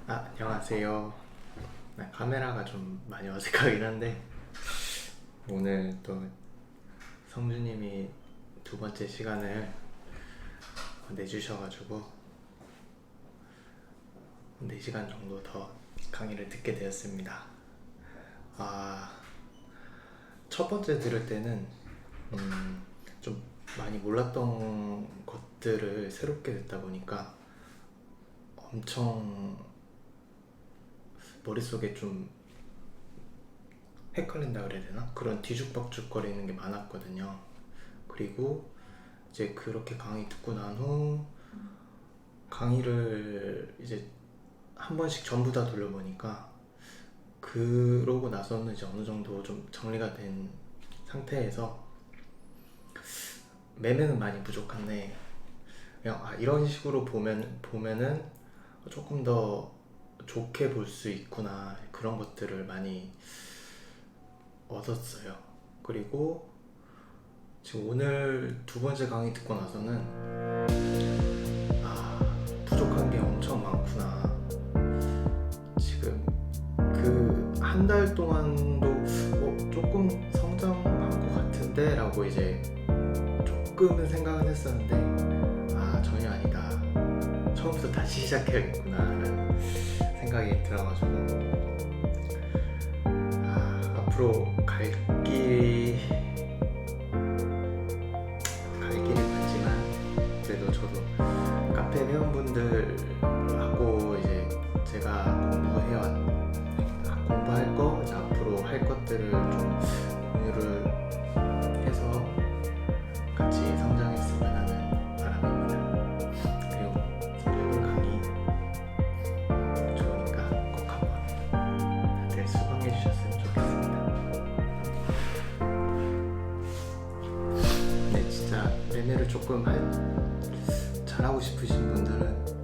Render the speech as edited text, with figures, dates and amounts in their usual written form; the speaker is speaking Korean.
안녕하세요. 카메라가 좀 많이 어색하긴 한데 오늘 또 성주님이 두 번째 시간을 내주셔가지고 4시간 정도 더 강의를 듣게 되었습니다. 첫 번째 들을 때는 좀 많이 몰랐던 것들을 새롭게 듣다 보니까 엄청 머릿속에 좀 헷갈린다 그래야 되나? 그런 뒤죽박죽거리는 게 많았거든요. 그리고 이제 그렇게 강의 듣고 난 후 강의를 이제 한 번씩 전부 다 돌려보니까 그러고 나서는 이제 어느 정도 좀 정리가 된 상태에서 매매는 많이 부족한데 그냥 이런 식으로 보면은 조금 더 좋게 볼 수 있구나, 그런 것들을 많이 얻었어요. 그리고 지금 오늘 두 번째 강의 듣고 나서는 부족한 게 엄청 많구나. 지금 그 한 달 동안도 조금 성장한 것 같은데 라고 이제 조금은 생각은 했었는데 전혀 아니다, 처음부터 다시 시작해야겠구나 라는 생각이 들어가지고 앞으로 갈 길은 맞지만 그래도 저도 카페 회원분들하고 이제 제가 공부할 거, 이제 앞으로 할 것들을 좀 공유를 해서 같이 성장했으면 하는 바람입니다. 그리고 성준 강의 좋으니까 꼭 한번 다들 수강해 주셨으면 좋겠습니다. 네, 진짜 매매를 조금 잘하고 싶으신 분들은